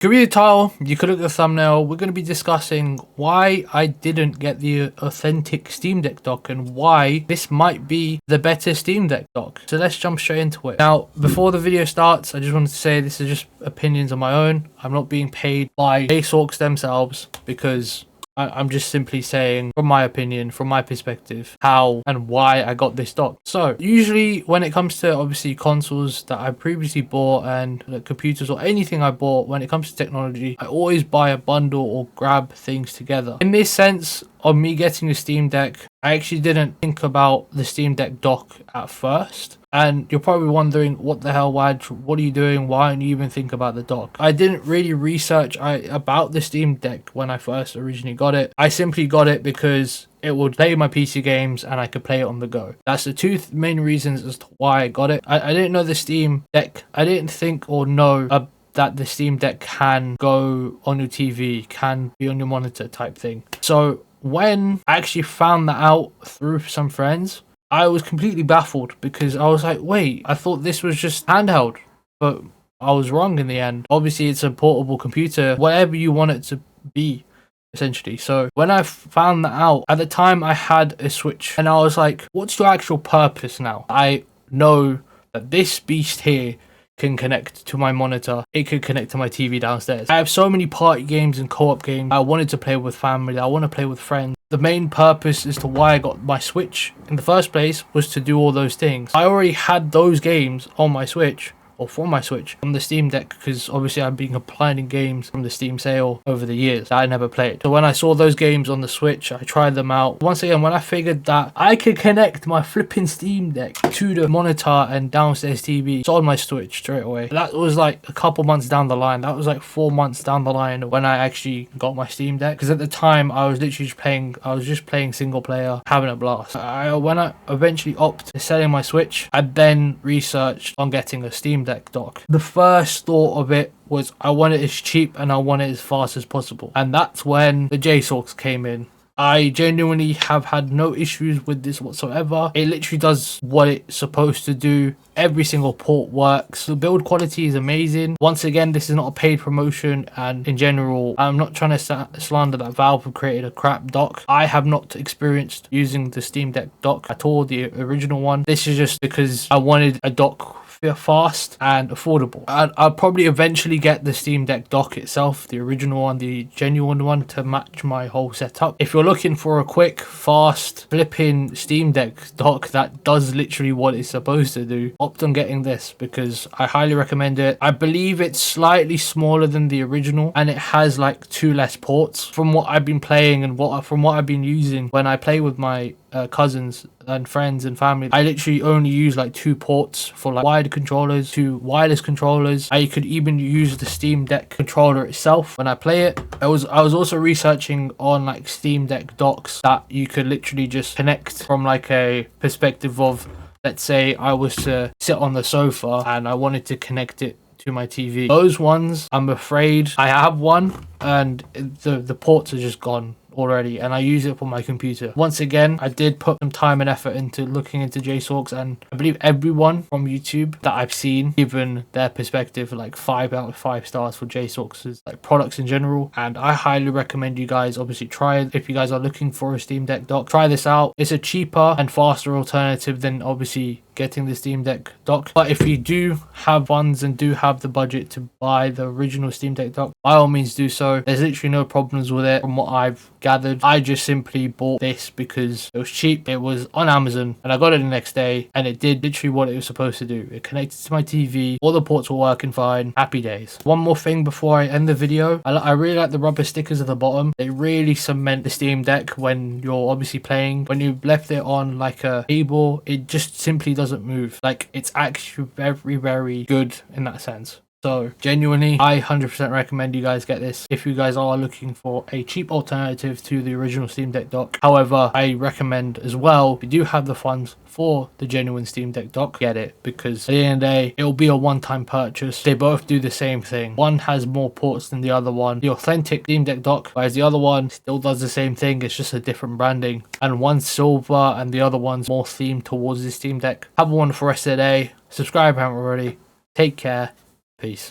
Could be the title, you could look at the thumbnail. We're going to be discussing why I didn't get the authentic Steam Deck dock and why this might be the better Steam Deck dock. So let's jump straight into it. Now, before the video starts, I just wanted to say this is just opinions of my own. I'm not being paid by JSorks themselves because I'm just simply saying, from my opinion, from my perspective, how and why I got this dock. So usually when it comes to obviously consoles that I previously bought and computers or anything I bought, when it comes to technology, I always buy a bundle or grab things together. In this sense of me getting a Steam Deck, I actually didn't think about the Steam Deck dock at first. And you're probably wondering, what the hell, Waj? What are you doing? Why don't you even think about the dock? I didn't really research about the Steam Deck when I first originally got it. I simply got it because it would play my PC games and I could play it on the go. That's the two main reasons as to why I got it. I didn't know the Steam Deck. I didn't think or know that the Steam Deck can go on your TV, can be on your monitor type thing. So when I actually found that out through some friends, I was completely baffled because I was like, wait, I thought this was just handheld, but I was wrong in the end. Obviously, it's a portable computer, whatever you want it to be, essentially. So when I found that out, at the time I had a Switch and I was like, what's your actual purpose now? I know that this beast here can connect to my monitor, it could connect to my TV downstairs. I have so many party games and co-op games I wanted to play with family, I want to play with friends. The main purpose as to why I got my Switch in the first place was to do all those things. I already had those games on my Switch, or for my Switch, on the Steam Deck, because obviously I've been applying games from the Steam sale over the years that I never played. So when I saw those games on the Switch, I tried them out. Once again, when I figured that I could connect my flipping Steam Deck to the monitor and downstairs TV, it's on my Switch straight away. That was like a couple months down the line. That was like 4 months down the line when I actually got my Steam Deck, because at the time I was literally just playing single player, having a blast. When I eventually opted to selling my Switch, I then researched on getting a Steam Deck dock. The first thought of it was I want it as cheap and I want it as fast as possible, and that's when the JSorks came in. I genuinely have had no issues with this whatsoever. It literally does what it's supposed to do. Every single port works. The build quality is amazing. Once again, this is not a paid promotion, and in general, I'm not trying to slander that Valve have created a crap dock. I have not experienced using the Steam Deck dock at all, the original one. This is just because I wanted a dock fast and affordable. I'll probably eventually get the Steam Deck dock itself, the original one, the genuine one, to match my whole setup. If you're looking for a quick, fast, flipping Steam Deck dock that does literally what it's supposed to do, opt on getting this because I highly recommend it. I believe it's slightly smaller than the original and it has like 2 less ports. From what I've been playing and from what I've been using when I play with my cousins and friends and family, I literally only use like 2 ports for like wired controllers, 2 wireless controllers. I could even use the Steam Deck controller itself when I play it. I was also researching on like Steam Deck docks that you could literally just connect from like a perspective of, let's say I was to sit on the sofa and I wanted to connect it to my TV. Those ones, I'm afraid I have one and the ports are just gone already, and I use it for my computer. Once again, I did put some time and effort into looking into JSorks, and I believe everyone from YouTube that I've seen given their perspective like 5 out of 5 stars for JSorks like products in general, and I highly recommend you guys obviously try it. If you guys are looking for a Steam Deck dock, try this out. It's a cheaper and faster alternative than obviously getting the Steam Deck dock, but if you do have funds and do have the budget to buy the original Steam Deck dock, by all means do so. There's literally no problems with it from what I've gathered. I just simply bought this because it was cheap, it was on Amazon, and I got it the next day and it did literally what it was supposed to do. It connected to my TV, all the ports were working fine, happy days. One more thing before I end the video, I really like the rubber stickers at the bottom. They really cement the Steam Deck when you're obviously playing. When you've left it on like a table, it just simply doesn't move. Like, it's actually very good in that sense. So genuinely, I 100% recommend you guys get this if you guys are looking for a cheap alternative to the original Steam Deck dock. However, I recommend as well, if you do have the funds for the genuine Steam Deck dock, get it, because at the end of the day, it will be a one-time purchase. They both do the same thing. One has more ports than the other one, the authentic Steam Deck dock, whereas the other one still does the same thing. It's just a different branding, and one's silver and the other one's more themed towards the Steam Deck. Have a wonderful rest of the day. Subscribe if you haven't already. Take care. Peace.